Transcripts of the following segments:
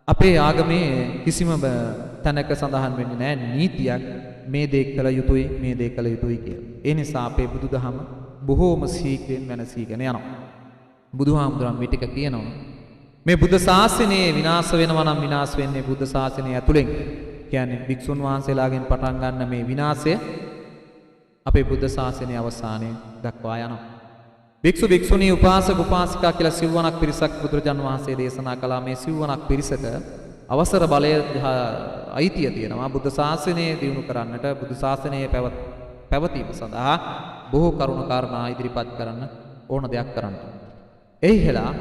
අපේ ආගමේ කිසිම තැනක සඳහන් වෙන්නේ නැහැ නීතියක් මේ දේ කළ යුතුයි මේ දේ කළ යුතුයි කියලා. ඒ නිසා අපේ බුදුදහම බොහෝම සීක්‍රෙන් වෙනසීගෙන යනවා. බුදුහාමුදුරන් විටික කියනවා මේ බුද්ධ ශාසනය විනාශ වෙනවා නම් විනාශ වෙන්නේ බුද්ධ ශාසනය ඇතුලෙන්. කියන්නේ භික්ෂුන් වහන්සේලාගෙන් පටන් ගන්න මේ විනාශය අපේ බුද්ධ ශාසනයේ අවසානයේ දක්වා යනවා. භික්ෂු භික්ෂුණී උපාසක උපාසිකා කියලා සිව්වණක් පිරිසක් බුදුරජාන් වහන්සේ දේශනා කළා. මේ සිව්වණක් පිරිසට අවසර බලය අයිතිය තියෙනවා බුද්ධ ශාසනය දියුණු කරන්නට, බුද්ධ ශාසනයේ පැවතීම සඳහා බොහෝ කරුණු කාරණා ඉදිරිපත් කරන්න ඕන දෙයක් කරන්න. එයිහෙලා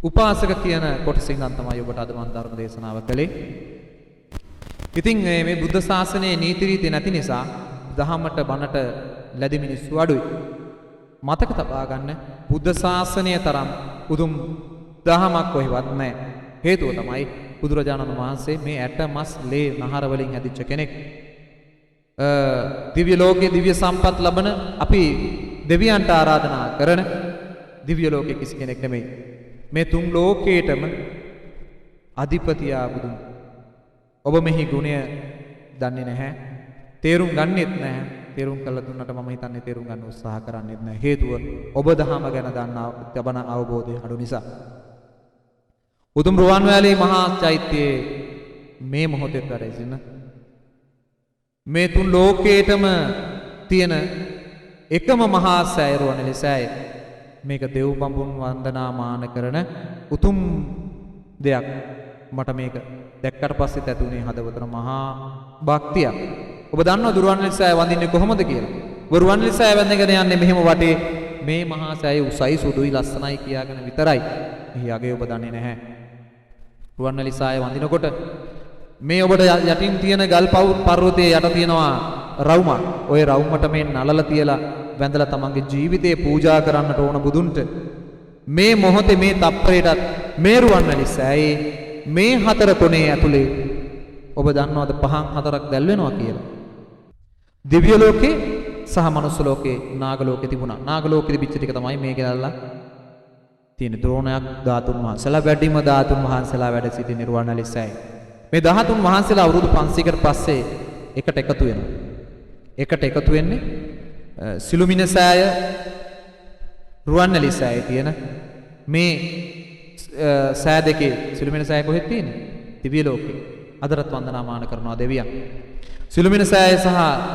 උපාසක කියන කොටසින් තමයි ඔබට අද මම ධර්ම දේශනාව කළේ. ඉතින් මේ බුද්ධ ශාසනයේ නීති රීති නැති නිසා දහමට බණට ලැබි මිනිස්සු අඩුයි. මතක තබා ගන්න බුද්ධ ශාසනය තරම් උතුම් දහමක් කොහෙවත් නැහැ. හේතුව තමයි බුදුරජාණන් වහන්සේ මේ ඇට මස් ලේ නහර වලින් හැදිච්ච කෙනෙක්. දිව්‍ය ලෝකයේ දිව්‍ය සම්පත් ලබන අපි දෙවියන්ට ආරාධනා කරන දිව්‍ය ලෝකයේ කිසි කෙනෙක් නෙමෙයි. මේ තුන් ලෝකේටම අධිපතියා බුදුන්. ඔබ මෙහි ගුණය දන්නේ නැහැ. තේරුම් ගන්නෙත් නැහැ. තේරුම් කළ දුන්නට මම හිතන්නේ තේරුම් ගන්න උත්සාහ කරන්නෙත් නැහැ. හේතුව ඔබ දහම ගැන දන්න අවබෝධය අඩු නිසා. උතුම් රුවන්වැලි මහා චෛත්‍යයේ මේ මොහොතේ වැඩ සිටින මේ තුන් ලෝකේටම තියෙන එකම මහා සෑය රුවන්වැලි සෑය. මේක දෙව් බඹුන් වන්දනාමාන කරන උතුම් දෙයක්. මට මේක දැක්කට පස්සෙත් ඇතුනේ හදවතට මහා භක්තියක්. ඔබ දන්නව රුවන්වැලි සෑය වඳින්නේ කොහොමද කියලා? ඔබ රුවන්වැලි සෑය වැඳගෙන යන්නේ මෙහෙම වටේ මේ මහා සෑය උසයි සුදුයි ලස්සනයි කියාගෙන විතරයි. එහි අගේ ඔබ දන්නේ නැහැ. රුවන්වැලි සෑය වඳිනකොට මේ ඔබට යටින් තියෙන ගල් පර්වතයේ යට තියෙනවා රවුමක්. ওই රවුමට මේ නලල තියලා වැඳලා තමන්ගේ ජීවිතේ පූජා කරන්නට ඕන බුදුන්ට. මේ මොහොතේ මේ තප්පරයටත් මේ රුවන්වැලි සෑයේ මේ හතර කොනේ ඇතුලේ ඔබ දන්නවද පහන් හතරක් දැල් වෙනවා කියලා? දිව්‍ය ලෝකේ සහ මනුස්ස ලෝකේ නාග ලෝකේ තිබුණා. නාග ලෝකෙ තිබිච්ච ටික තමයි මේ ගැලලා තියෙන ද්‍රෝණයක් ධාතුන් වහන්සේලා වැඩිම ධාතුන් වහන්සේලා වැඩ සිටින රුවන්වැලි සෑයේ. මේ ධාතුන් වහන්සේලා අවුරුදු 500කට පස්සේ එකට එකතු වෙනවා. එකට එකතු වෙන්නේ සිළුමිණ සෑය රුවන්වැලි සෑයේ තියෙන මේ සෑ දෙකේ සිළුමිණ සෑය කොහෙද තියෙන්නේ? දිව්‍ය ලෝකේ. අදටත් වන්දනාමාන කරනවා දෙවියන්. සිළුමිණ සෑය සහ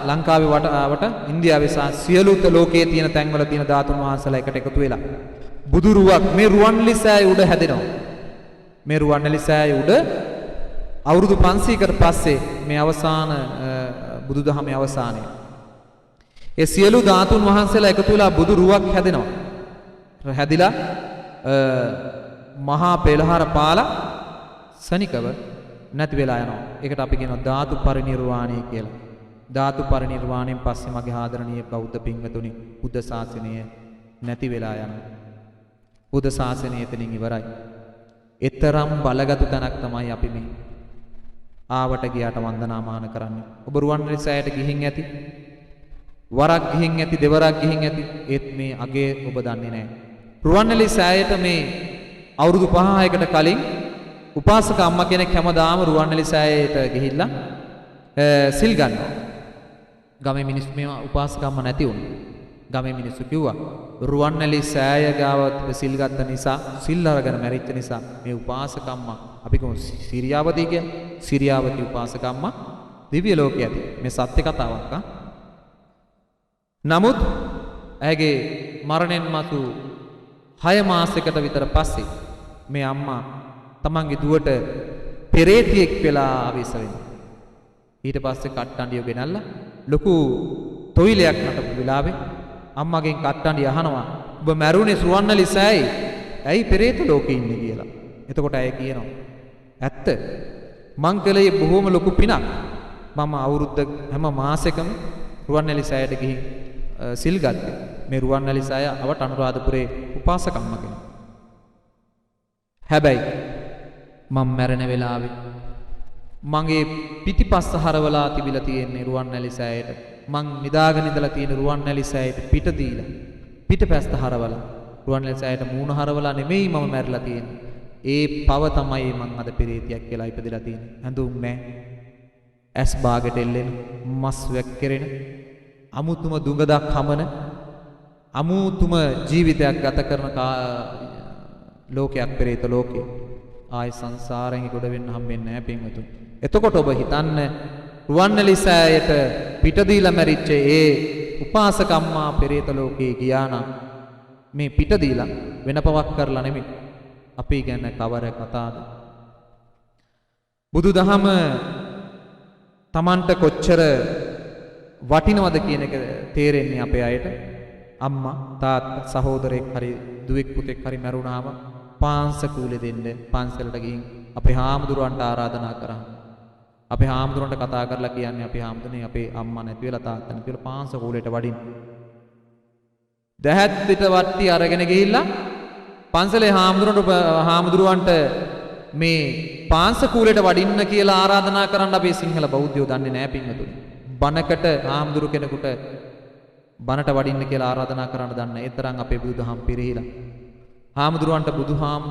ලංකාවේ වටාවට ඉන්දියාවේ සහ සියලු ලෝකයේ තියෙන තැන්වල තියෙන ධාතුන් වහන්සේලා එකට එකතු වෙලා බුදුරුවක් මේ රුවන්වැලි සෑය උඩ හැදෙනවා. මේ රුවන්වැලි සෑය උඩ අවුරුදු 500කට පස්සේ මේ අවසාන බුදුදහමේ අවසානයේ ඒ සියලු ධාතුන් වහන්සේලා එකතු වෙලා බුදුරුවක් හැදෙනවා. හැදිලා මහා පෙළහර පාලා සනිකව නැති වෙලා යනවා. ඒකට අපි කියනවා ධාතු පරිනිර්වාණය කියලා. ධාතු පරිනිර්වාණයෙන් පස්සේ මගේ ආදරණීය බෞද්ධ පින්වතුනි බුද්ධ ශාසනය නැති වෙලා යනවා. බුද්ධ ශාසනය එතනින් ඉවරයි. ඊතරම් බලගත් තැනක් තමයි අපි මේ ආවට ගියාට වන්දනාමාන කරන්නේ. ඔබ රුවන්වැලි සෑයට ගිහින් ඇති. වරක් ගිහින් ඇති, දෙවරක් ගිහින් ඇති. ඒත් මේ අගේ ඔබ දන්නේ නැහැ. රුවන්වැලි සෑයට මේ අවුරුදු 5-6කට කලින් උපාසක අම්මා කෙනෙක් හැමදාම රුවන්වැලි සෑයට ගිහිල්ලා සිල් ගන්නවා. ගමේ මිනිස්සු මේවා උපාසක අම්මා නැති වුණා. ගමේ මිනිස්සු කිව්වා රුවන්වැලි සෑය ගාව සිල් ගත්ත නිසා, සිල් අරගෙන මැරිච්ච නිසා මේ උපාසක අම්මා අපි කොහොම සිරියාවතී කියන්නේ? සිරියාවතී උපාසක අම්මා දිව්‍ය ලෝකයේ ඇති. මේ සත්‍ය කතාවක්. නමුත් ඇගේ මරණයෙන් මතු 6 මාසයකට විතර පස්සේ මේ අම්මා තමන්ගේ දුවට පෙරේතියෙක් වෙලා ආවේශ වෙනවා. ඊට පස්සේ කට්ටඬිය ගෙනල්ලා ලොකු තොইলයක් නටපු වෙලාවේ අම්මගෙන් කට්ටඬිය අහනවා ඔබ මැරුණේ රුවන්වැලි සෑයේ ඇයි පෙරේත ලෝකේ ඉන්නේ කියලා. එතකොට ඇය කියනවා ඇත්ත මං කළේ බොහොම ලොකු පිනක්. මම අවුරුද්ද හැම මාසෙකම රුවන්වැලි සෑයට ගිහින් සිල් ගත්තේ. මේ රුවන්වැලි සෑය අවට අනුරාධපුරේ උපාසකම්ම කෙනෙක්. හැබැයි මම මැරෙන වෙලාවේ මගේ පිටිපස්ස හරවලා තිබිලා තියෙන්නේ රුවන්වැලි සෑයට. මං නිදාගෙන ඉඳලා තියෙන රුවන්වැලි සෑයට පිට දීලා පිටපැස්ත හරවලා රුවන්වැලි සෑයට මූණ හරවලා නෙමෙයි මම මැරිලා තියෙන්නේ. ඒ පව තමයි මං අද පෙරේතියක් කියලා ඉපදලා තියෙන්නේ. හඳුන් නැහැ. ඇස් බාගෙට එල්ලෙන, මස් වැක්කිරෙන, අමුතුම දුඟදක් හමන, අමුතුම ජීවිතයක් ගත කරන ලෝකයක් පෙරේත ලෝකේ. ආයි සංසාරයෙන් ගොඩ වෙන්න හම්බෙන්නේ නැහැ පින්වතුන්. එතකොට ඔබ හිතන්න රුවන්වැලි සෑයට පිට දීලා මැරිච්ච ඒ උපාසක අම්මා පෙරේත ලෝකේ ගියා නම් මේ පිට දීලා වෙන පවක් කරලා නෙමෙයි. අපි ගැන කවර කතාවද? බුදුදහම Tamanට කොච්චර වටිනවද කියන එක තේරෙන්නේ අපේ අයට. අම්මා තාත්තා සහෝදරයෙක් හරි දුවෙක් පුතෙක් හරි මැරුණාම පාංශකූලෙ දෙන්න පන්සලට ගිහින් අපේ හාමුදුරුවන්ට ආරාධනා කරා. අපේ හාමුදුරුවන්ට කතා කරලා කියන්නේ අපේ හාමුදුරනේ අපේ අම්මා නැති වෙලා තාත්තා නැති වෙලා පාංශකූලෙට වඩින්න. දැහැත් පිට වට්ටි අරගෙන ගිහිල්ලා පන්සලේ හාමුදුරුවන්ට මේ පාංශකූලෙට වඩින්න කියලා ආරාධනා කරන්න අපේ සිංහල බෞද්ධයෝ දන්නේ නැහැ පින්වතුනි. බණකට හාමුදුරු කෙනෙකුට බණට වඩින්න කියලා ආරාධනා කරන්න දන්නේ. ඒ තරම් අපේ බුදුදහම පිරිහිලා. හාමුදුරුවන්ට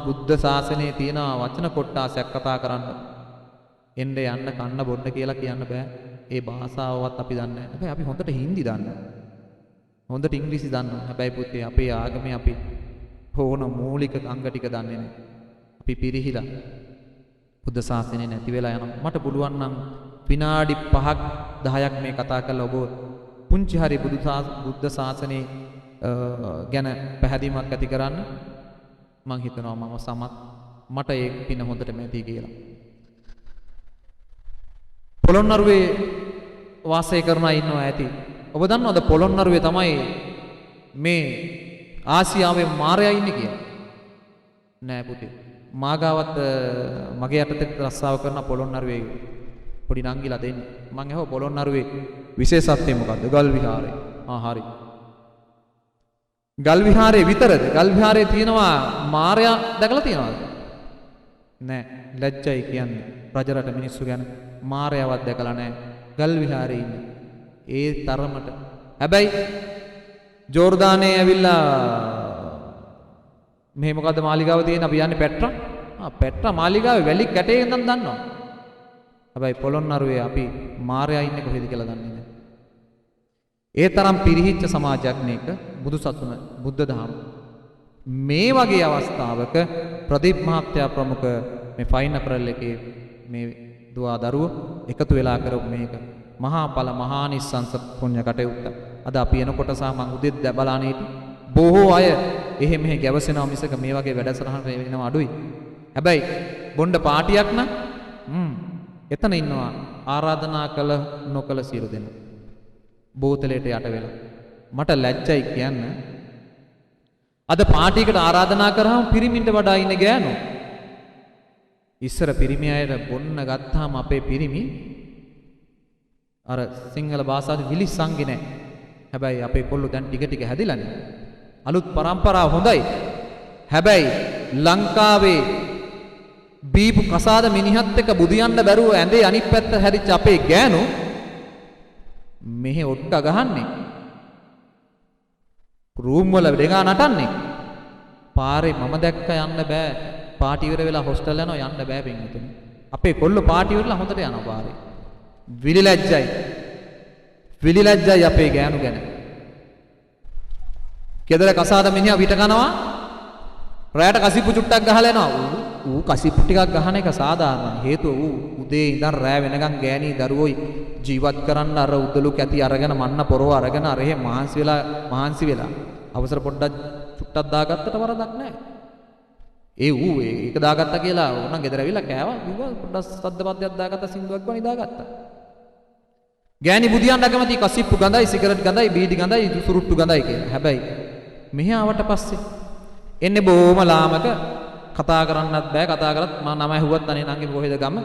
බුද්ධ ශාසනයේ තියෙන වචන කොටාසයක් කතා කරන්න එන්න යන්න කන්න බොන්න කියලා කියන්න බෑ. ඒ භාෂාවවත් අපි දන්නේ නැහැ. හැබැයි අපි හොඳට හින්දි දන්නවා. හොඳට ඉංග්‍රීසි දන්නවා. හැබැයි පුතේ අපේ ආගමේ අපි ඕන මූලික අංග ටික දන්නේ නැහැ. අපි පිරිහිලා බුද්ධ ශාසනය නැති වෙලා යනවා. මට පුළුවන් නම් විනාඩි 5ක් 10ක් මේ කතා කරලා ඔබ පුංචි හරි බුද්ධ ශාසනයේ ගැන පැහැදීමක් ඇති කරන්න මං හිතනවා මම සමත් මට ඒ පින හොඳටම ඇති කියලා. පොළොන්නරුවේ වාසය කරන අය ඉන්නවා ඇති. ඔබ දන්නවද පොළොන්නරුවේ තමයි මේ ආසියාවේ මාරයා ඉන්නේ කියලා? නෑ පුතේ. මාගාවත් මගේ යටතේ රස්සාව කරන පොළොන්නරුවේ පොඩි නංගිලා දෙන්නේ. මං අහුව පොළොන්නරුවේ විශේෂත්වය මොකද්ද? ගල් විහාරය. හරි. ගල් විහාරයේ විතරද? ගල් විහාරයේ තියෙනවා මාරයා දැකලා තියෙනවද? නෑ. ලැජ්ජයි කියන්නේ. රජරට මිනිස්සු ගැන මාරයාවත් දැකලා නෑ. ගල් විහාරයේ ඉන්නේ. ඒ තරමට. හැබැයි ජෝර්දානයේ ඇවිල්ලා මෙහෙ මොකද්ද මාලිගාව තියෙන අපි යන්නේ පැට්‍රා. පැට්‍රා මාලිගාවේ වැලි කැටේ ඉඳන් දන්නවා. හැබැයි පොළොන්නරුවේ අපි මාරයා ඉන්නේ කොහෙද කියලා දන්නේ නැහැ. ඒ තරම් පිරිහිච්ච සමාජයක් මේක බුදුසසුන බුද්ධ දහම. මේ වගේ අවස්ථාවක ප්‍රදීප් මහත්තයා ප්‍රමුඛ මේ ෆයින් අපරල් එකේ මේ දුවා දරුවෝ එකතු වෙලා කරපු මේක මහා ඵල මහානිස්සංස පුණ්‍ය කටයුත්ත. අද අපි එනකොට සහ මං උදෙත් බලාන හිටි බොහෝ අය එහෙ මෙහෙ ගැවසෙනවා මිසක මේ වගේ වැඩසටහන වෙනවා අඩුයි. හැබැයි බොණ්ඩ පාටියක් නම් එතන ඉන්නවා ආරාධනා කළ නොකළ සියලු දෙනා. බෝතලයට යට වෙලා. මට ලැජ්ජයි කියන්න. අද පාටියකට ආරාධනා කරාම පිරිමින්ට වඩා ඉන්නේ ගෑනෝ. ඉස්සර පිරිමි අයට බොන්න ගත්තාම අපේ පිරිමි අර සිංහල භාෂාවේ විලිස්සන්ගේ නැහැ. හැබැයි අපේ කොල්ලෝ දැන් ටික ටික හැදිලානේ. අලුත් પરම්පරාව හොඳයි. හැබැයි ලංකාවේ බීපු කසාද මිනිහත් එක්ක බුදියන්න බැරුව ඇඳේ අනිත් පැත්ත හැරිච්ච අපේ ගෑනෝ මෙහෙ ඔට්ට ගහන්නේ. රූම් වල දෙගා නටන්නේ. පාරේ මම දැක්ක යන්න බෑ. පාටි ඉවර වෙලා හොස්ටල් යනවා යන්න බෑ පින්වතුනි. අපේ කොල්ලෝ පාටි ඉවරලා හොඳට යනවා පාරේ. විලිලැජ්ජයි. විලිලැජ්ජයි අපේ ගෑනු ගැන. කෙදර කසාද මිනිහා විට කනවා. රැයට කසිප්පු චුට්ටක් ගහලා එනවා. ඌ කසිප්පු ටිකක් ගහන එක සාධාරණයි. හේතුව ඌ උදේ ඉඳන් රෑ වෙනකන් ගෑණී දරුවෝයි ජීවත් කරන්න අර උදළු කැටි අරගෙන මන්න පොරව අරගෙන අර එහෙ මහන්සි වෙලා අවසර පොඩ්ඩක් චුට්ටක් දාගත්තට වරදක් නැහැ. ඌ ඒක දාගත්තා කියලා ඕනම් ගෙදර ඇවිල්ලා කෑවා. කිව්වා පොඩ්ඩක් සද්දපද්දයක් දාගත්තා සින්දුවක් වගේ දාගත්තා. ගෑණි බුදියන්න කැමති කසිප්පු ගඳයි සිගරට් ගඳයි බීඩි ගඳයි සුරුට්ටු ගඳයි කියලා. හැබැයි මෙහි ආවට පස්සේ එන්නේ බොහොම ලාමක කතා කරන්නත් බෑ. කතා කරත් මම නම ඇහුවත් අනේ නංගි කොහෙද ගම?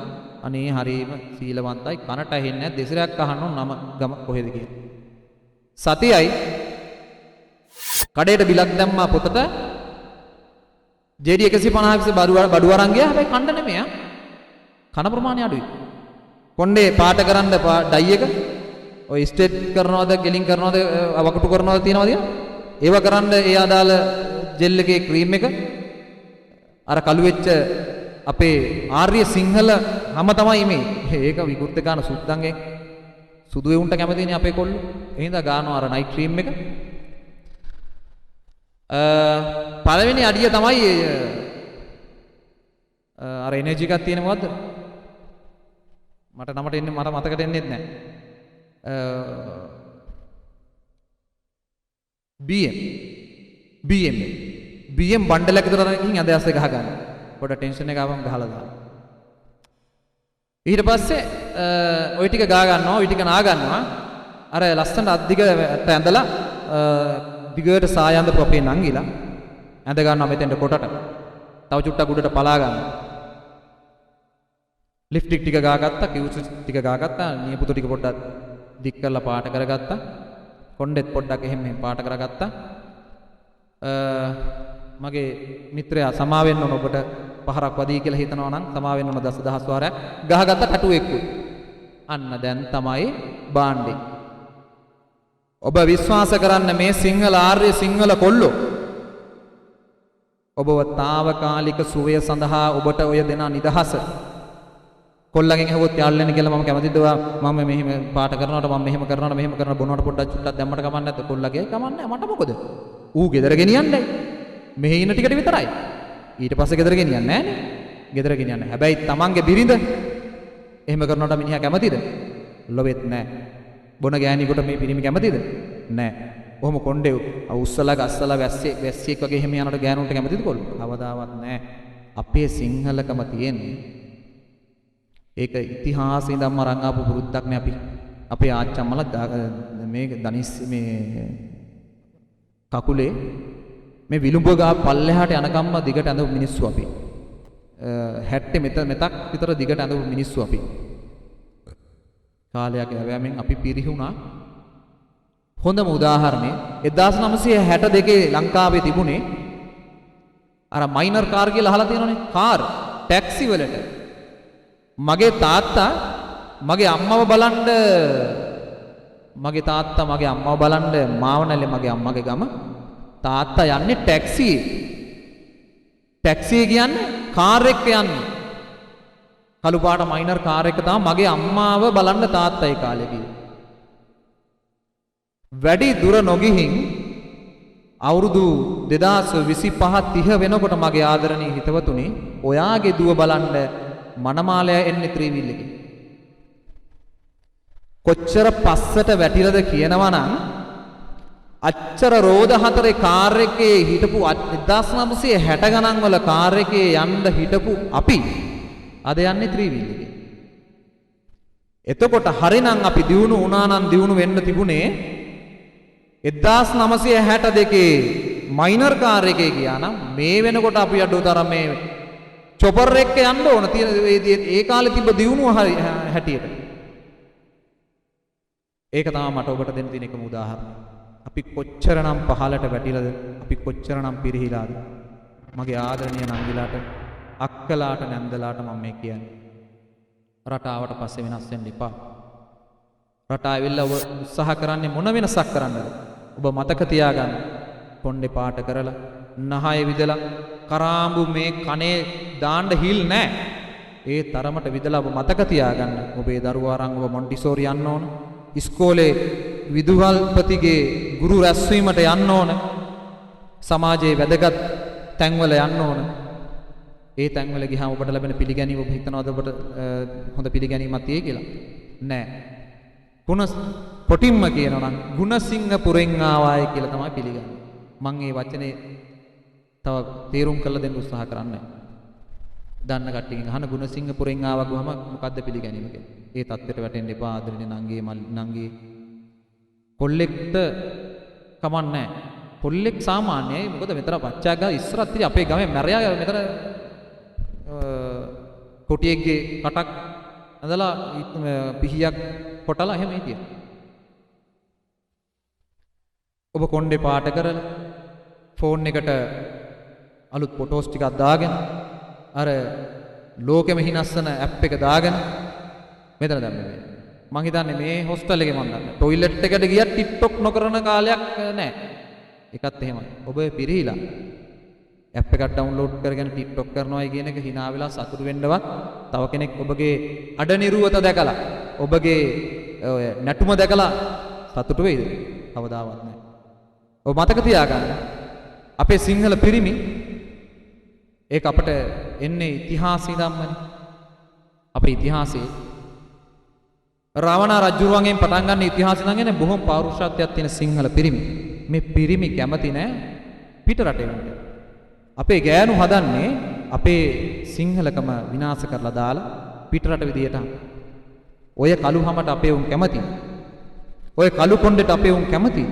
අනේ හරීම සීලවන්තයි කනට ඇහෙන්නේ නැහැ. දෙසරයක් අහන්න නම ගම කොහෙද කියලා. සතියයි කඩේට බිලක් දැම්මා පොතට JD 150 බඩු අරන් ගියා. හැබැයි කන්න නෙමෙයි කන ප්‍රමාණය අඩුයි. කොණ්ඩේ පාට කරන්න ඩයි එක ඔය ස්ටේට් කරනවද ගෙලින් කරනවද වකටු කරනවද තියනවද ඒව කරන්න ඒ අදාළ ජෙල් එකේ ක්‍රීම් එක අර කළු වෙච්ච අපේ ආර්ය සිංහල හැම තමයි මේ. ඒක විකෘති ගන්න සුද්දන්ගේ සුදු එවුන්ට කැමතිනේ අපේ කොල්ලෝ. එහෙනම් ගන්නවා අර නයිට් ක්‍රීම් එක. පළවෙනි අඩිය තමයි අර එනර්ජි එකක් තියෙන මොකද්ද? මට නමට එන්නේ මට මතකට එන්නේ නැහැ. BM බණ්ඩලයක් විතර අරගෙන අද ඇස්සේ ගහ ගන්න. පොඩ ටෙන්ෂන් එක ආවම ගහලා දාන්න. ඊට පස්සේ ওই ටික ගා ගන්නවා, ওই ටික නා ගන්නවා. අර ලස්සන අද්දිගට ඇඳලා දිගට සායන්දපු අපේ නංගිලා ඇඳ ගන්නවා මෙතෙන්ට කොටට. තව චුට්ටක් උඩට පලා ගන්නවා. ලිප්ස්ටික් ටික ගාගත්තා, කිව්ස් ටික ගාගත්තා, නියපොතු ටික පොඩ්ඩක් දික් කරලා පාට කරගත්තා. කොණ්ඩෙත් පොඩ්ඩක් එහෙම පාට කරගත්තා. මගේ මිත්‍රයා සමාවෙන්න ඕන ඔබට පහරක් වදී කියලා හිතනවා නම් සමාවෙන්න ඕන දසදහස් වාරයක් ගහගත්ත ටැටු එක්කුයි. අන්න දැන් තමයි බාණ්ඩේ. ඔබ විශ්වාස කරන්න මේ සිංහල ආර්ය සිංහල කොල්ලෝ ඔබව తాවකාලික සුවය සඳහා ඔබට ඔය දෙන නිදහස කොල්ලගෙන් ඇහුවොත් යාළුවෙන් කියලා මම කැමතිද මම මෙහෙම පාට කරනවට මම මෙහෙම කරනවට බොනවට පොඩ්ඩක් චුට්ටක් දැම්මට කමන්නේ නැද්ද කොල්ලගේ කමන්නේ මට මොකද ඌ ගෙදර ගෙනියන්නයි මෙහි ඉන්න ටිකට විතරයි ඊට පස්සේ ගෙදර ගෙනියන්නේ නැහනේ ගෙදර ගෙනියන්නේ හැබැයි තමන්ගේ බිරිඳ එහෙම කරනවට මිනිහා කැමතිද ලොවෙත් නැහැ බොන ගෑණියෙකුට මේ පිරිමි කැමතිද නැහැ ඔහොම කොණ්ඩේ උස්සලා ගස්සලා වැස්සියෙක් වගේ එහෙම යනකොට ගෑනුන්ට කැමතිද කොල්ලෝ අවදාවත් නැහැ අපේ සිංහලකම තියෙන්නේ ඒක ඉතිහාසයේ ඉඳන්ම අරන් ආපු පුරුද්දක් නේ අපි අපේ ආච්චම්මලා මේ දනිස් මේ කකුලේ මේ විලුඹ ගා පල්ලෙහාට යනකම්ම දිගට ඇඳපු මිනිස්සු අපි 60 මෙතක් විතර දිගට ඇඳපු මිනිස්සු අපි කාලයක් යෑමෙන් අපි පිරිහුණා හොඳම උදාහරණය 1962 ලංකාවේ තිබුණේ අර මයිනර් කාර් කියලා අහලා තියෙනවනේ කාර් ටැක්සි වලට මගේ තාත්තා මගේ අම්මව බලන්න මාවනල්ලේ මගේ අම්මගේ ගම තාත්තා යන්නේ ටැක්සිය කියන්නේ කාර් එක යන්නේ කළු පාට මයිනර් කාර් එක තමයි මගේ අම්මාව බලන්න තාත්තා ඒ කාලේ ගියේ වැඩි දුර නොගිහින් අවුරුදු 2025 30 වෙනකොට මගේ ආදරණීය හිතවතුනි ඔයාගේ දුව බලන්න මනමාලය එන්නේ ත්‍රිවිල් එකේ කොච්චර පස්සට වැටිලාද කියනවා නම් අච්චර රෝද හතරේ කාර් එකේ හිටපු 1960 ගණන් වල කාර් එකේ යන්න හිටපු අපි අද යන්නේ ත්‍රිවිල් එකේ එතකොට හරිනම් අපි දියුණු වුණා නම් දියුණු වෙන්න තිබුණේ 1962 මයිනර් කාර් එකේ ගියා නම් මේ වෙනකොට අපි අඩෝ තරම් මේ චොපර් එක යන්න ඕන ඒ කාලේ තිබ්බ දියුණුව හැටියට ඒක තමයි මට ඔබට දෙන්න තියෙන එකම උදාහරණය අපි කොච්චරනම් පහලට වැටිලාද අපි කොච්චරනම් පිරිහිලාද මගේ ආදරණීය නංගිලාට අක්කලාට නැන්දලාට මම මේ කියන්නේ රටාවට පස්සේ වෙනස් වෙන්න එපා රටා ඇවිල්ලා ඔබ උත්සාහ කරන්නේ මොන වෙනසක් කරන්නද ඔබ මතක තියාගන්න කොණ්ඩේ පාට කරලා නහය විදලා කරාඹු මේ කනේ දාන්න හිල් නැහැ. ඒ තරමට විදලා ඔබ මතක තියාගන්න. ඔබේ දරුවා අරන් ඔබ මොන්ටිසෝරි යන්න ඕන. ඉස්කෝලේ විදුහල්පතිගේ ගුරු රැස්වීමට යන්න ඕන. සමාජයේ වැදගත් තැන්වල යන්න ඕන. ඒ තැන්වල ගියාම ඔබට ලැබෙන පිළිගැනීම ඔබ හිතනවාද ඔබට හොඳ පිළිගැනීමක් තියෙයි කියලා? නැහැ. පොටින්ම කියනවා නම් ගුණසිංහ පුරෙන් ආවායි කියලා තමයි පිළිගන්නේ. මම මේ වචනේ තව තේරුම් කරලා දෙන්න උත්සාහ කරන්නේ. දන්න කට්ටියකින් අහන ගුණසිංහ පුරෙන් ආවා ගොම මොකද්ද පිළිගැනීම කියලා. ඒ தත්ත්වයට වැටෙන්න එපා ආදරණීය නංගී කොල්ලෙක්ට කමන්නේ කොල්ලෙක් සාමාන්‍යයි මොකද මෙතන පච්චාග ඉස්සරත් ඉතින් අපේ ගමේ මැරයා මෙතන කොටියෙක්ගේ කටක් ඇඳලා පිහියක් කොටලා එහෙම හිටියා. ඔබ කොණ්ඩේ පාට කරලා ෆෝන් එකට අලුත් ෆොටෝස් ටිකක් දාගෙන අර ලෝකෙම හිනස්සන ඇප් එක දාගෙන මෙතන දැම්මේ මේ. මං හිතන්නේ මේ හොස්ටල් එකේ මං දන්නේ. টয়ලට් එකට ගියත් ටික්ටොක් නොකරන කාලයක් නැහැ. ඒකත් එහෙමයි. ඔබ පිරිහිලා ඇප් එකක් ඩවුන්ලෝඩ් කරගෙන TikTok කරනවා කියන එක hina වෙලා සතුටු වෙන්නවත් තව කෙනෙක් ඔබගේ අඩනිරුවත දැකලා ඔබගේ නැටුම දැකලා සතුටු වෙයිද? කවදාවත් නැහැ. ඔබ මතක තියාගන්න. අපේ සිංහල පිරිමි ඒක අපට එන්නේ ඉතිහාසය ධම්මනේ. අපේ ඉතිහාසයේ රාවණ රජුරුවන්ගෙන් පටන් ගන්න ඉතිහාසය නම් එන්නේ බොහොම පෞරුෂත්වයක් තියෙන සිංහල පිරිමි. මේ පිරිමි කැමති නැහැ පිට රටේ වුණා. අපේ ගෑනු හදන්නේ අපේ සිංහලකම විනාශ කරලා දාලා පිට රට විදියට. ඔය කළු හැමට අපේ උන් කැමති. ඔය කළු කොණ්ඩේට අපේ උන් කැමති.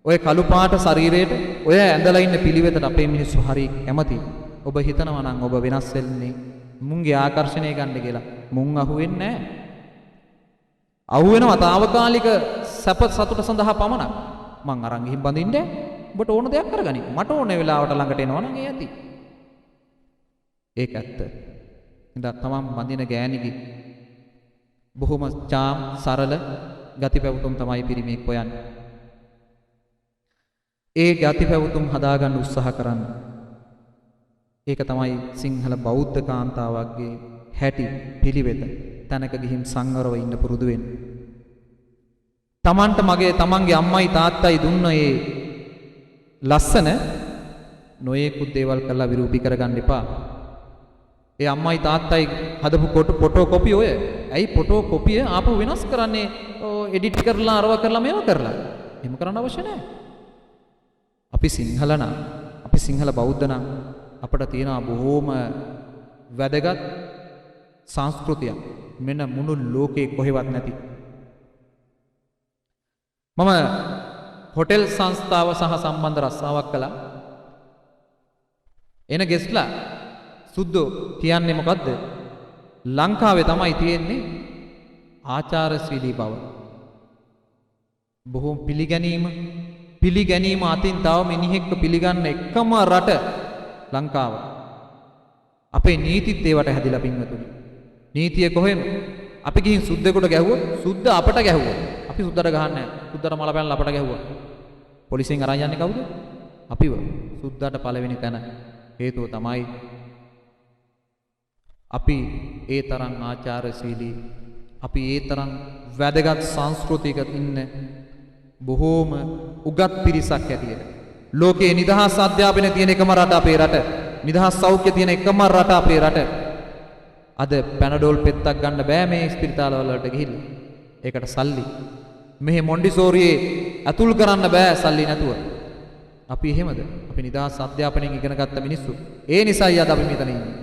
ඔය කළු පාට ශරීරයට ඔය ඇඳලා ඉන්න පිළිවෙතට අපේ මිනිස්සු හරි කැමති. ඔබ හිතනවා නම් ඔබ වෙනස් වෙන්නේ මුන්ගේ ආකර්ෂණය ගන්න කියලා. මුන් අහුවෙන්නේ නැහැ. අහුවෙනවා తాවකාලික සැප සතුට සඳහා පමණක්. මං අරන් ගිහින් බඳින්නේ. ඔබට ඕන දෙයක් කරගනි. මට ඕන වෙලාවට ළඟට එනවා නම් ඒ ඇති. ඒක ඇත්ත. ඉතින් තමන් බඳින ගෑණිගේ බොහොම චාම් සරල ගති පැවතුම් තමයි පිරිමියෙක් හොයන්නේ. ඒ ගති පැවතුම් හදාගන්න උත්සාහ කරන්න. ඒක තමයි සිංහල බෞද්ධ කාන්තාවක්ගේ හැටි පිළිවෙත. තැනක ගිහින් සංවරව ඉන්න පුරුදු වෙන්න. තමන්ගේ අම්මයි තාත්තයි දුන්න ඒ ලස්සන නොයෙකුත් දේවල් කරලා විරූපී කරගන්න එපා. ඒ අම්මයි තාත්තයි හදපු ෆොටෝ කොපි ඔය. ඇයි ෆොටෝ කොපිය ආපහු වෙනස් කරන්නේ? එඩිට් කරලා අරව කරලා මේවා කරලා. එහෙම කරන්න අවශ්‍ය නැහැ. අපි සිංහල නම් අපි සිංහල බෞද්ධ නම් අපට තියෙනවා බොහෝම වැදගත් සංස්කෘතියක්. මෙන්න මුළු ලෝකේ කොහෙවත් නැති. මම හොටෙල් සංස්ථාව සහ සම්බන්ධ රස්සාවක් කළා. එන ගෙස්ලා සුද්දෝ කියන්නේ මොකද්ද? ලංකාවේ තමයි තියෙන්නේ ආචාරශීලී බව. බොහොම පිළිගැනීම අතින් තව මිනිහෙක්ව පිළිගන්න එකම රට ලංකාව. අපේ නීතිත් ඒවට හැදිලා පින්වතුනි. නීතිය කොහෙන්ද? අපි ගිහින් සුද්දෙකුට ගැහුවොත් සුද්ද අපට ගැහුවොත් අපි සුද්දට ගහන්නේ නැහැ. සුද්දට මල පැනලා අපට ගැහුවා. පොලිසියෙන් අරන් යන්නේ කවුද? අපිව. සුද්දාට පළවෙනි තැන. හේතුව තමයි අපි ඒ තරම් ආචාරශීලී, අපි ඒ තරම් වැදගත් සංස්කෘතියක ඉන්න බොහෝම උගත් පිරිසක් ඇතියට. ලෝකේ නිදහස් අධ්‍යාපනය තියෙන එකම රට අපේ රට. නිදහස් සෞඛ්‍ය තියෙන එකම රට අපේ රට. අද පැනඩෝල් පෙත්තක් ගන්න බෑ මේ ස්පිරිතාල වලට ගිහිල්ලා. ඒකට සල්ලි. මෙහි මොන්ඩිසෝරියේ අතුල් කරන්න බෑ සල්ලි නැතුව. අපි එහෙමද? අපි නිදහස් අධ්‍යාපනයෙන් ඉගෙන ගත්ත මිනිස්සු. ඒ නිසායි අද අපි මෙතන ඉන්නේ.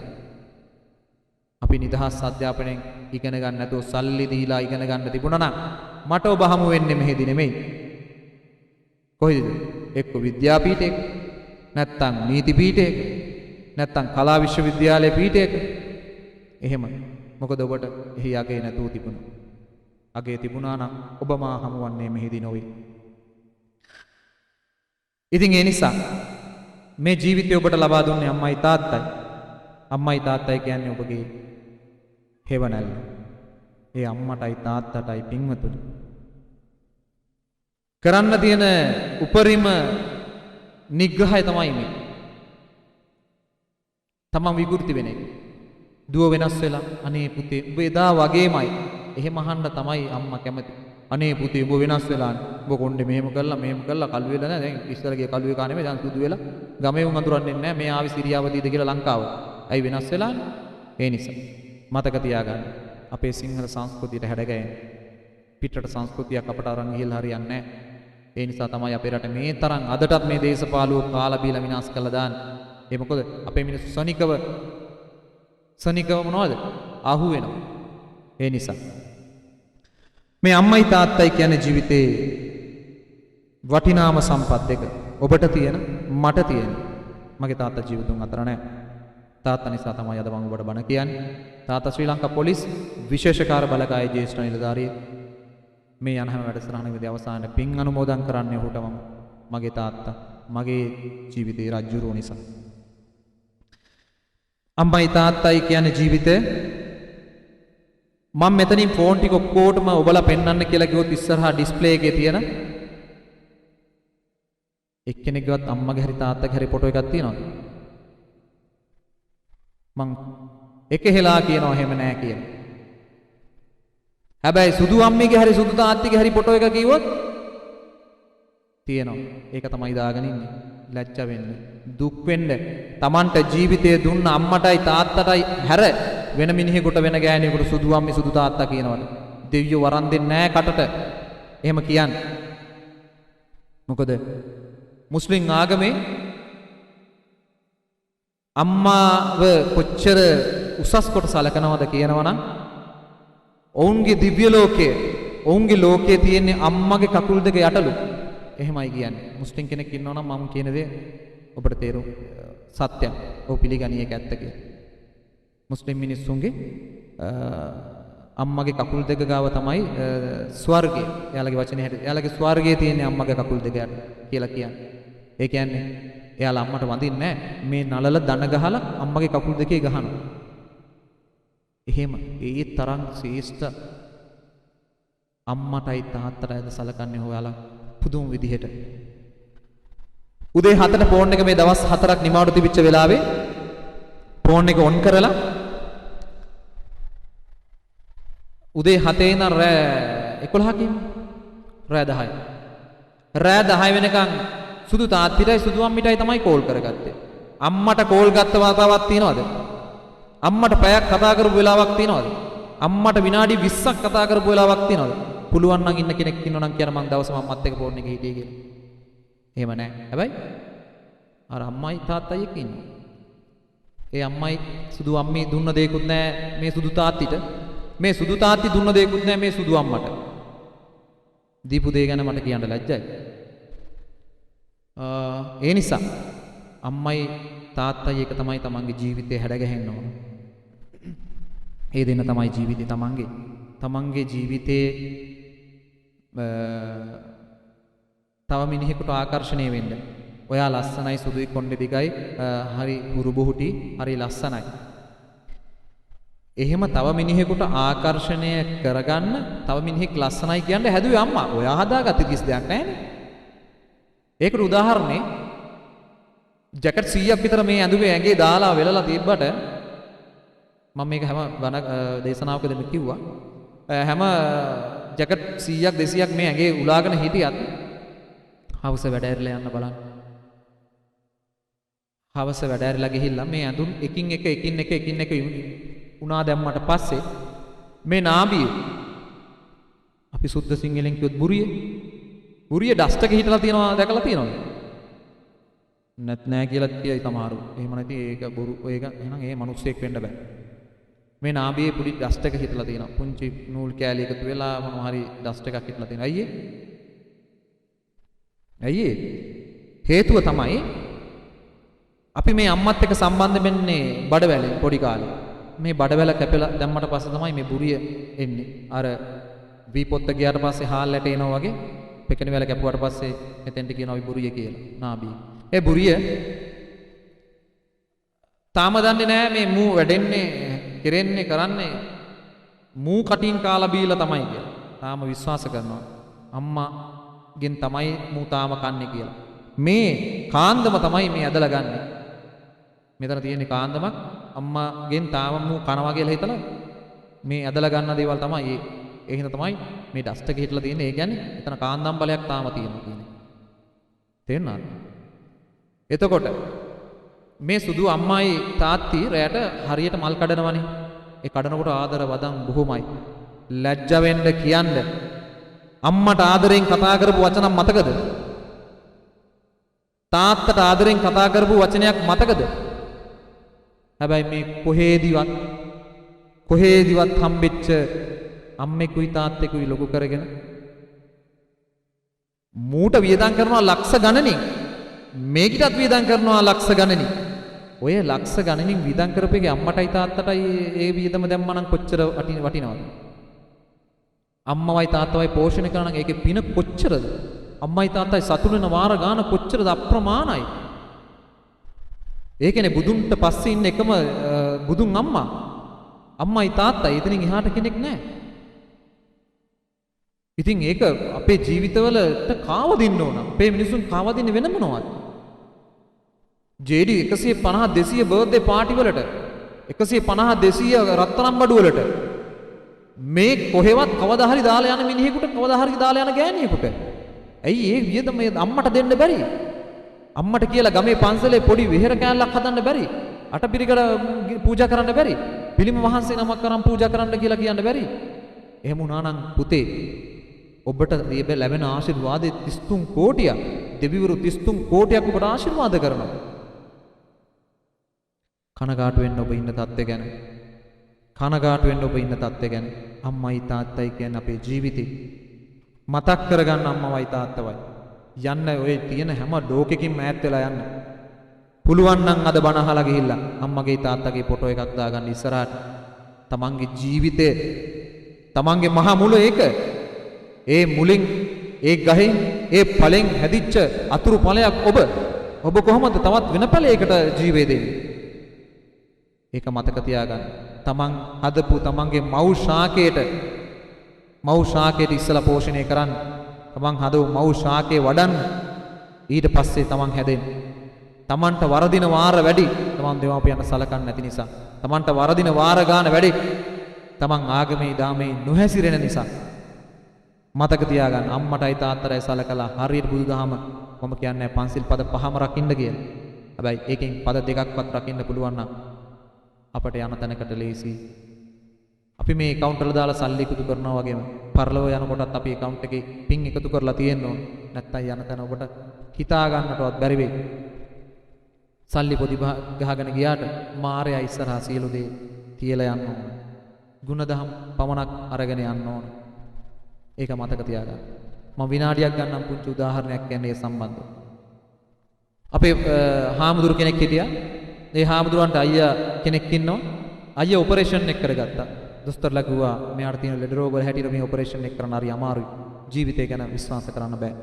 අපි නිදහස් අධ්‍යාපනයෙන් ඉගෙන ගන්න නැතුව සල්ලි දීලා ඉගෙන ගන්න තිබුණා නම් මට ඔබ හමු වෙන්නේ මෙහෙදි නෙමෙයි. කොහෙද? එක්ක විද්‍යාපීඨයක, නැත්තම් නීති පීඨයක, නැත්තම් කලා විශ්වවිද්‍යාලයේ පීඨයක. එහෙම. මොකද ඔබට එහි යගේ නැතුව තිබුණා. අගේ තිබුණා නම් ඔබ මා හමුවන්නේ මෙහිදී නොවේ. ඉතින් ඒ නිසා මේ ජීවිතය ඔබට ලබා දුන්නේ අම්මයි තාත්තයි. අම්මයි තාත්තයි කියන්නේ ඔබගේ හේවණල්ල. ඒ අම්මටයි තාත්තටයි පින්වතුනි. කරන්න තියෙන උපරිම නිග්‍රහය තමයි මේ. තමන් විකෘති වෙන එක. දුව වෙනස් වෙලා අනේ පුතේ ඔබ එදා වගේමයි. එහෙම අහන්න තමයි අම්මා කැමති. අනේ පුතේ ඔබ වෙනස් වෙලානේ. ඔබ කොණ්ඩේ මෙහෙම කළා කළු වෙලා නැහැ. දැන් ඉස්සරගේ කළු එකා නෙමෙයි දැන් සුදු වෙලා ගමේ උන් අඳුරන්නේ නැහැ. මේ ආවි සිරියාවදීද කියලා ලංකාව. ඇයි වෙනස් වෙලානේ? ඒ නිසා මතක තියාගන්න. අපේ සිංහල සංස්කෘතියට හැඩගැහෙන්න. පිටරට සංස්කෘතියක් අපට අරන් ගිහලා හරියන්නේ නැහැ. ඒ නිසා තමයි අපේ රට මේ තරම් අදටත් මේ දේශපාලුව කාලා බීලා විනාශ කරලා දාන්නේ. ඒ මොකද අපේ මිනිස්සු සනිකව මොනවද? අහු වෙනවා. ඒ නිසා මේ අම්මයි තාත්තයි කියන්නේ ජීවිතේ වටිනාම සම්පත් දෙක. ඔබට තියෙන, මට තියෙන. මගේ තාත්තා ජීවිතුන් අතර නැහැ. තාත්තා නිසා තමයි අද මම ඔබට බණ කියන්නේ. තාත්තා ශ්‍රී ලංකා පොලිස් විශේෂකාර බලකායේ ජ්‍යෙෂ්ඨ නිලධාරියෙක්. මේ යන හැම වැඩසටහනකදී අවසානයේ පින් අනුමෝදන් කරන්නේ ඔහුට මම. මගේ තාත්තා මගේ ජීවිතේ රජ්ජුරුව නිසා. අම්මයි තාත්තයි කියන්නේ ජීවිතේ. මම මෙතනින් ෆෝන් ටික ඔක්කොටම ඔබලා පෙන්වන්න කියලා කිව්වොත් ඉස්සරහා ඩිස්ප්ලේ එකේ තියෙන එක්කෙනෙක්ගේවත් අම්මගේ හරි තාත්තගේ හරි ෆොටෝ එකක් තියෙනවද? මං එකහෙලා කියනවා එහෙම නෑ කියලා. හැබැයි සුදු අම්මිගේ හරි සුදු තාත්තිගේ හරි ෆොටෝ එක කිව්වොත් තියෙනවා. ඒක තමයි දාගෙන ඉන්නේ. ලැජ්ජ වෙන්න, දුක් වෙන්න. Tamanට ජීවිතය දුන්න අම්මටයි තාත්තටයි හැර වෙන මිනිහෙකුට වෙන ගෑණියෙකුට සුදු අම්මි සුදු තාත්තා කියනවනේ. දෙවියෝ වරන් දෙන්නේ නැහැ කටට. එහෙම කියන්නේ. මොකද මුස්ලිම් ආගමේ අම්මාව කොච්චර උසස් කොට සලකනවද කියනවනම් ඔවුන්ගේ දිව්‍ය ලෝකයේ ඔවුන්ගේ ලෝකයේ තියෙන අම්මගේ කකුල් දෙක යටලු. එහෙමයි කියන්නේ. මුස්ලිම් කෙනෙක් ඉන්නවනම් මම කියන දේ ඔබට තේරුම් සත්‍යයක්. ඔව් පිළිගනී ඒක ඇත්ත කියලා. මුස්ලිම් මිනිස්සුන්ගේ අම්මගේ කකුල් දෙක ගාව තමයි ස්වර්ගය. එයාලගේ වචනේ හැටියට එයාලගේ ස්වර්ගයේ තියෙන අම්මගේ කකුල් දෙක යට කියලා කියන්නේ. ඒ කියන්නේ එයාලා අම්මට වඳින්නේ නැහැ. මේ නලල දන ගහලා අම්මගේ කකුල් දෙකේ ගහනවා. එහෙම ඒ තරම් ශ්‍රේෂ්ඨ අම්මටයි තාත්තටයි සලකන්නේ හොයාලා පුදුම විදිහට. උදේ 7ට ෆෝන් එක මේ දවස් 4ක් නිමාවට තිබිච්ච වෙලාවේ ෆෝන් එක ඔන් කරලා උදේ 7 ඉඳන් රෑ 11 කියමු. රෑ 10. රෑ 10 වෙනකන් සුදු තාත්තිටයි සුදු අම්මිටයි තමයි කෝල් කරගත්තේ. අම්මට කෝල් ගත්ත වාතාවක් තියනවද? අම්මට පැයක් කතා කරපු වෙලාවක් තියනවද? අම්මට විනාඩි 20ක් කතා කරපු වෙලාවක් තියනවද? පුළුවන් නම් ඉන්න කෙනෙක් ඉන්නවනම් කියන මං දවස් මම්මත් එක්ක ෆෝන් එකේ හිටියේ කියලා. එහෙම නැහැ. හැබැයි අර අම්මයි තාත්තයි එක්ක ඉන්නවා. ඒ අම්මයි සුදු අම්මේ දුන්න දෙයක්වත් නැහැ මේ සුදු තාත්තිට. මේ සුදු තාත්ති දුන්න දෙයක්වත් නැහැ මේ සුදු අම්මට. දීපු දේ ගැන මට කියන්න ලැජ්ජයි. ඒ නිසා අම්මයි තාත්තයි එක තමයි තමන්ගේ ජීවිතේ හැඩගැහෙන්න ඕන. ඒ දෙන්න තමයි ජීවිතේ තමන්ගේ ජීවිතේ තව මිනිහෙකුට ආකර්ෂණය වෙන්න. ඔයා ලස්සනයි සුදුයි කොණ්ඩේ දිගයි හරි හුරුබුහුටි හරි ලස්සනයි. එහෙම තව මිනිහෙකුට ආකර්ෂණය කරගන්න තව මිනිහෙක් ලස්සනයි කියන්නේ හැදුවේ අම්මා. ඔයා හදාගත්තේ කිසි දෙයක් නැහැනේ. ඒකට උදාහරණේ ජැකට් 100ක් විතර මේ ඇඳුමේ ඇඟේ දාලා වෙලලා තිබ්බට මම මේක හැම දේශනාවකදීම කිව්වා. හැම ජැකට් 100ක් 200ක් මේ ඇඟේ උලාගෙන හිටියත් හවස වැඩ ඇරලා යන්න බලන්න. හවස වැඩ ඇරලා ගිහිල්ලා මේ ඇඳුම් එකින් එක උනා දැම්මට පස්සේ මේ නාභිය අපි සුද්ධ සිංහලෙන් කිව්වොත් බුරිය ඩස්ට් එක හිටලා තියනවා දැකලා තියෙනවද? නෑ කියලා කියයි සමහරු. එහෙම නැති ඒක බොරු ඒක එහෙනම් ඒ මිනිස්සෙක් වෙන්න බෑ. මේ නාභියේ පුඩි ඩස්ට් එක හිටලා තියෙනවා. පුංචි නූල් කෑලි එකතු වෙලා මොනවා හරි ඩස්ට් එකක් හිටලා තියෙනවා. ඇයි හේතුව තමයි අපි මේ අම්මත් එක්ක සම්බන්ධ වෙන්නේ බඩවැලෙන් පොඩි කාලේ. මේ බඩවැල කැපෙලා දැම්මට පස්සේ තමයි මේ බුරිය එන්නේ. අර වීපොත්ත ගියාට පස්සේ හාල් ඇට එනවා වගේ පෙකෙන වැල කැපුවාට පස්සේ එතෙන්ට කියනවා බුරිය කියලා. නාභිය. ඒ බුරිය තාම දන්නේ නැහැ මේ මූ වැඩෙන්නේ කෙරෙන්නේ කරන්නේ මූ කටින් කාලා බීලා තමයි කියලා. තාම විශ්වාස කරනවා අම්මාගෙන් තමයි මූ තාම කන්නේ කියලා. මේ කාන්දම තමයි මේ ඇදලා ගන්නෙ. මෙතන තියෙන්නේ කාන්දමක් අම්මාගෙන් තාම මූ කනවා කියලා හිතලා මේ ඇදලා ගන්න දේවල් තමයි ඒ හින්දා තමයි මේ ඩස්ට් එක හිටලා තියෙන්නේ. ඒ කියන්නේ එතන කාන්දම් බලයක් තාම තියෙනවා කියන්නේ. තේරුණාද? එතකොට මේ සුදු අම්මයි තාත්ති රැයට හරියට මල් කඩනවනේ. ඒ කඩනකොට ආදර වදන් බොහොමයි. ලැජ්ජ වෙන්න කියන්න. අම්මට ආදරෙන් කතා කරපු වචන මතකද? තාත්තට ආදරෙන් කතා කරපු වචනයක් මතකද? හැබැයි මේ කොහේදිවත් හම්බෙච්ච අම්මෙකුයි තාත්තෙකුයි ලොකු කරගෙන මූට වියදම් කරනවා ලක්ෂ ගණනින්. මේකිටත් වියදම් කරනවා ලක්ෂ ගණනින්. ඔය ලක්ෂ ගණනින් වියදම් කරපේගේ අම්මටයි තාත්තටයි ඒ වියදම දැම්මනම් කොච්චර වටිනවද? අම්මවයි තාත්තවයි පෝෂණය කරන එකේ පින කොච්චරද? අම්මයි තාත්තයි සතුටු වෙන වාර ගාන කොච්චරද? අප්‍රමාණයි. ඒ කියන්නේ බුදුන්ට පස්සේ ඉන්න එකම බුදුන් අම්මා. අම්මයි තාත්තයි එතනින් එහාට කෙනෙක් නැහැ. ඉතින් ඒක අපේ ජීවිතවලට කාවදින්න ඕන. අපේ මිනිසුන් කාවදින්නේ වෙන මොනවද? JD 150 200 බර්ත්ඩේ පාටි වලට 150 200 රත්තරන් බඩු වලට මේ කොහෙවත් කවදා හරි දාලා යන මිනිහෙකුට කවදා හරි දාලා යන ගෑණියෙකුට ඇයි ඒ වියදම අම්මට දෙන්න බැරි? අම්මට කියලා ගමේ පන්සලේ පොඩි විහෙර කෑල්ලක් හදන්න බැරි? අටපිරිකර පූජා කරන්න බැරි? පිළිම වහන්සේ නමක් කරන් පූජා කරන්න කියලා කියන්න බැරි? එහෙම වුණා නම් පුතේ ඔබට ලැබෙන ආශිර්වාදේ 33 කෝටියක් දෙවිවරු 33 කෝටියක් ඔබට ආශිර්වාද කරනවා. කනගාටු වෙන්න ඔබ ඉන්න තත්ත්වය ගැන. කනගාටු වෙන්න ඔබ ඉන්න තත්ත්වය ගැන. අම්මයි තාත්තයි කියන්නේ අපේ ජීවිතේ මතක් කරගන්න අම්මවයි තාත්තවයි. යන්න ඔය තියෙන හැම ලෝකෙකින්ම ඈත් වෙලා යන්න. පුළුවන් නම් අද බණ අහලා ගිහිල්ලා අම්මගේ තාත්තගේ ෆොටෝ එකක් දාගන්න ඉස්සරහට. තමන්ගේ ජීවිතේ තමන්ගේ මහ මුල ඒක. ඒ මුලින් ඒ ගහෙන් ඒ ඵලෙන් හැදිච්ච අතුරු ඵලයක් ඔබ කොහොමද තවත් වෙන ඵලයකට ජීවේ දෙන්නේ? ඒක මතක තියාගන්න. තමන් හදපු තමන්ගේ මව් ශාකයට ඉස්සලා පෝෂණය කරන්න. තමන් හදපු මව් ශාකේ වඩන්න. ඊට පස්සේ තමන් හැදෙන්න. තමන්ට වරදින වාර වැඩි. තමන් දෙමාපියන් සලකන්නේ නැති නිසා. තමන්ට වරදින වාර ගන්න වැඩි. තමන් ආගමේ දාමේ නොහැසිරෙන නිසා. මතක තියාගන්න අම්මටයි තාත්තටයි සලකලා හරියට බුදුදහම මම කියන්නේ පන්සිල් පද 5ම රකින්න කියලා. හැබැයි ඒකෙන් පද 2ක්වත් රකින්න පුළුවන් නම් අපට යන තැනකට ලේසි. අපි මේ account වල දාලා සල්ලි එකතු කරනවා වගේම පරලොව යනකොටත් අපි account එකේ පින් එකතු කරලා තියෙන්න ඕන. නැත්තම් යන තැන ඔබට හිතා ගන්නටවත් බැරි වෙයි. සල්ලි පොඩි ගහගෙන ගියාට මාරයා ඉස්සරහා සියලු දේ තියලා යන්න ඕන. ගුණදහම් පමණක් අරගෙන යන්න ඕන. ඒක මතක තියාගන්න. මම විනාඩියක් ගන්නම් පුංචි උදාහරණයක් කියන්නේ ඒ සම්බන්ධව. අපේ හාමුදුරු කෙනෙක් හිටියා. ඒ හාමුදුරන්ට අයියා කෙනෙක් ඉන්නවා. අයියා ඔපරේෂන් එක කරගත්තා. දොස්තරලා කිව්වා මෙයාට තියෙන ලෙඩ රෝග වල හැටියට මේ ඔපරේෂන් එක කරන්න හරි අමාරුයි. ජීවිතය ගැන විශ්වාස කරන්න බෑ.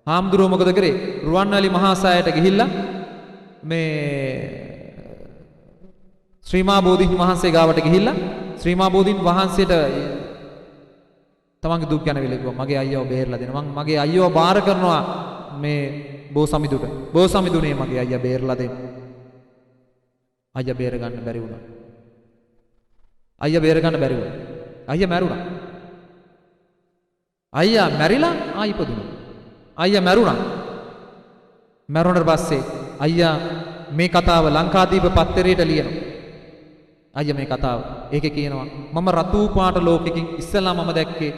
හාමුදුරුවෝ මොකද කරේ? රුවන්වැලි මහා සෑයට ගිහිල්ලා මේ ශ්‍රීමා බෝධීන් වහන්සේ ගාවට ගිහිල්ලා ශ්‍රීමා බෝධීන් වහන්සේට තමන්ගේ දුක් ගැන විලකුවා. මගේ අයියව බේරලා දෙන්න. මම මගේ අයියව බාර කරනවා මේ බෝසමිදුට. බෝසමිදුනේ මගේ අයියා බේරලා දෙන්න. අයියා බේර ගන්න බැරි වුණා. අයියා බේර ගන්න බැරි වුණා. අයියා මැරුණා. අයියා මැරිලා ඉපදුණා. අයියා මැරුණා. මැරුණාට පස්සේ අයියා මේ කතාව ලංකාදීප පත්තරේට ලියනවා. අයියා මේ කතාව. ඒකේ කියනවා මම රතු පාට ලෝකෙකින් ඉස්සෙල්ලා මම දැක්කේ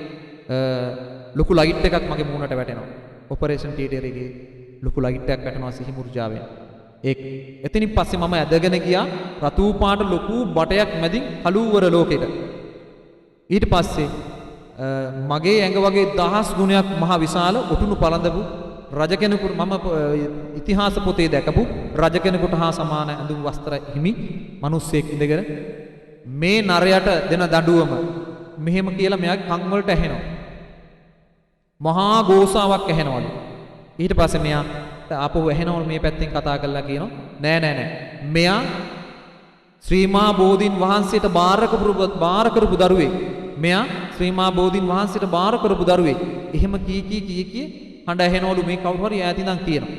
ලොකු ලයිට් එකක් මගේ මූණට වැටෙනවා. ඔපරේෂන් තියටර් එකේ ලොකු ලයිට් එකක් වැටෙනවා සිහි මුර්ජාවෙන්. එතනින් පස්සේ මම ඇදගෙන ගියා රතු පාට ලොකු බටයක් මැදින් කළුවර ලෝකෙට. ඊට පස්සේ මගේ ඇඟ වගේ 1000 ගුණයක් මහ විශාල ඔටුනු පළඳපු රජ කෙනෙකුට මම ඉතිහාස පොතේ දැකපු රජ කෙනෙකුට හා සමාන ඇඳුම් වස්ත්‍ර හිමි මිනිස්සෙක් ඉඳගෙන මේ නරයට දෙන දඬුවම මෙහෙම කියලා මෙයාගේ කන් වලට ඇහෙනවා. මහා ගෝසාවක් ඇහෙනවලු. ඊට පස්සේ මෙයා ආපහු ඇහෙනවලු මේ පැත්තෙන් කතා කරලා කියනවා නෑ. මෙයා ශ්‍රීමා බෝධීන් වහන්සේට බාර කරපු දරුවෙක්. මෙයා ශ්‍රීමා බෝධීන් වහන්සේට බාර කරපු දරුවෙක්. එහෙම කී හඬ ඇහෙනවලු මේ කවුරු හරි ඈත ඉඳන් කියනවා.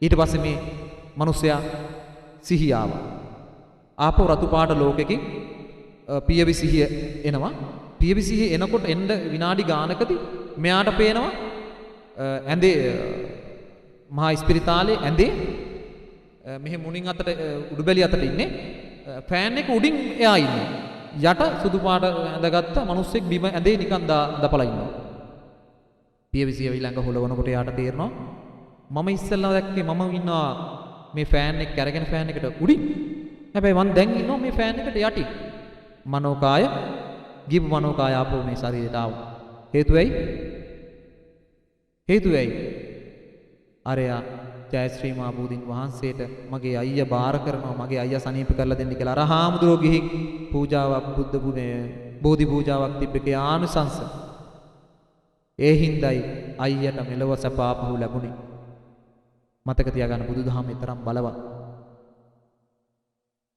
ඊට පස්සේ මේ මිනිස්සයා සිහිය ආවා. ආපහු රතු පාට ලෝකෙකින් පියවි සිහිය එනවා. පියවි සිහිය එනකොට එන්න විනාඩි ගානකදී මෙයාට පේනවා ඇඳේ මහා ස්පිරිතාලේ ඇඳේ මෙහි මුණින් අතට උඩුබැලි අතට ඉන්නේ ෆෑන් එක උඩින් එයා ඉන්නේ. යට සුදු පාට ඇඳගත්ත මිනිස්සෙක් බිම ඇඳේ නිකන් දපලා ඉන්නවා. පියවිසිය ඊළඟ හොලවනකොට යාට තේරෙනවා මම ඉස්සෙල්ලා දැක්කේ මම ඉන්නවා මේ ෆෑන් එක අරගෙන ෆෑන් එකට උඩින්. හැබැයි මම දැන් ඉන්නවා මේ ෆෑන් එකට යටින්. මනෝකාය ගිබ් මනෝකාය ආපහු මේ ශරීරයට ආවා. හේතුව ඇයි? අරයා ජයශ්‍රී මා බෝධීන් වහන්සේට මගේ අයියා බාර කරනවා මගේ අයියා සනීප කරලා දෙන්න කියලා අර හාමුදුරුවෝ ගිහින් පූජාවක් බුද්ධ බෝධි පූජාවක් තිබ්බේ ආනුසංස. ඒ හින්දායි අයියට මෙලව සැප ආපහු ලැබුණේ. මතක තියාගන්න බුදුදහම තරම් බලවත්.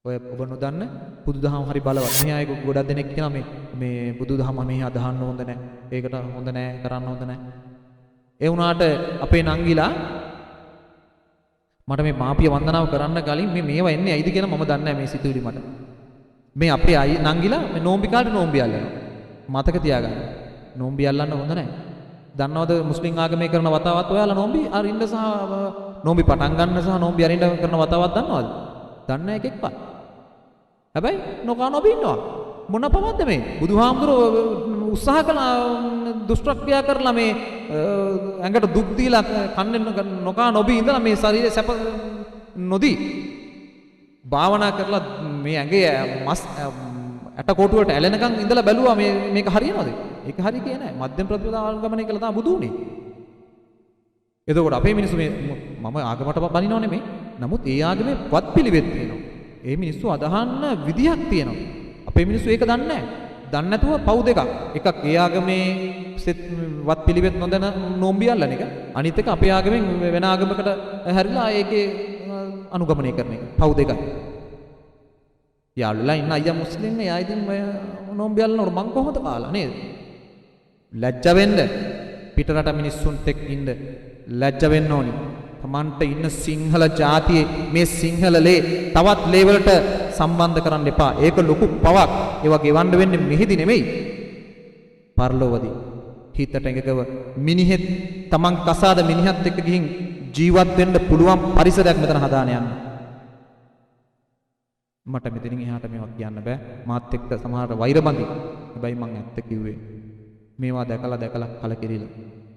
ඔය ඔබ නොදන්න බුදුදහම හරි බලවත්. මේ අය ගොඩක් දෙනෙක් කියනවා මේ මේ බුදුදහම මෙහි අදහන්න හොඳ නැහැ. ඒකට හොඳ නැහැ, කරන්න හොඳ නැහැ. ඒ වුණාට අපේ නංගිලා මට මේ මාපිය වන්දනාව කරන්න කලින් මේවා එන්නේ ඇයිද කියලා මම දන්නේ නැහැ මේ සිතුවිලි මට. මේ අපේ අය නංගිලා මේ නෝම්බි කාලේ නෝම්බි අල්ලනවා. මතක තියාගන්න. නෝම්බි අල්ලන්න හොඳ නැහැ. දන්නවද මුස්ලිම් ආගමේ කරන වතාවත් ඔයාලා නෝම්බි අරින්න සහ නෝම්බි පටන් ගන්න සහ නෝම්බි අරින්න කරන වතාවත් දන්නවද? දන්නේ නැහැ එකෙක්වත්. හැබැයි නොකා නොබී ඉන්නවා. මොන පවද්ද මේ? බුදුහාමුදුරුවෝ උත්සාහ කළා දුෂ්ටක්‍රියා කරලා මේ ඇඟට දුක් දීලා කන්නේ නොකා නොබී ඉඳලා මේ ශරීරය සැප නොදී භාවනා කරලා මේ ඇඟේ මස් ඇට කොටුවට ඇලෙනකන් ඉඳලා බැලුවා මේක හරියනවද? ඒක හරි කියේ නෑ. මධ්‍යම ප්‍රතිපදාවල් ගමනේ කියලා තමයි බුදු උනේ. එතකොට අපේ මිනිස්සු මේ මම ආගමට බනිනව නෙමෙයි. නමුත් ඒ ආගමේ වත්පිළිවෙත් තියෙනවා. ඒ මිනිස්සු අදහන්න විදියක් තියෙනවා. අපේ මිනිස්සු ඒක දන්නේ නැහැ. දන්නේ නැතුව පව් දෙකක්. එකක් ඒ ආගමේ වත්පිළිවෙත් නොදැන නෝම්බි අල්ලන එක. අනිත් එක අපේ ආගමෙන් වෙන ආගමකට හැරිලා ඒකේ අනුගමනය කරන එක. පව් දෙකක්. යාළුවලා ඉන්න අයියා මුස්ලිම් නේ. යා ඉතින් නෝම්බි අල්ලනකොට මං කොහොමද කාලා නේද? ලැජ්ජ වෙන්න. පිටරට මිනිස්සුන්ට එක්ක ඉන්න ලැජ්ජ වෙන්න ඕනි. තමන්ට ඉන්න සිංහල ජාතියේ මේ සිංහලලේ තවත් ලේවලට සම්බන්ධ කරන්න එපා. ඒක ලොකු පවක්. ඒවා ගෙවන්න වෙන්නේ මෙහිදි නෙමෙයි. පරලොවදී හිතට එකගව මිනිහෙත් තමන් කසාද මිනිහත් එක්ක ගිහින් ජීවත් වෙන්න පුළුවන් පරිසරයක් මෙතන හදාන යන්න. මට මෙතනින් එහාට මේවා කියන්න බෑ. මාත් එක්ක සමහරට වෛර බඳි. හැබැයි මං ඇත්ත කිව්වේ. මේවා දැකලා කලකිරිලා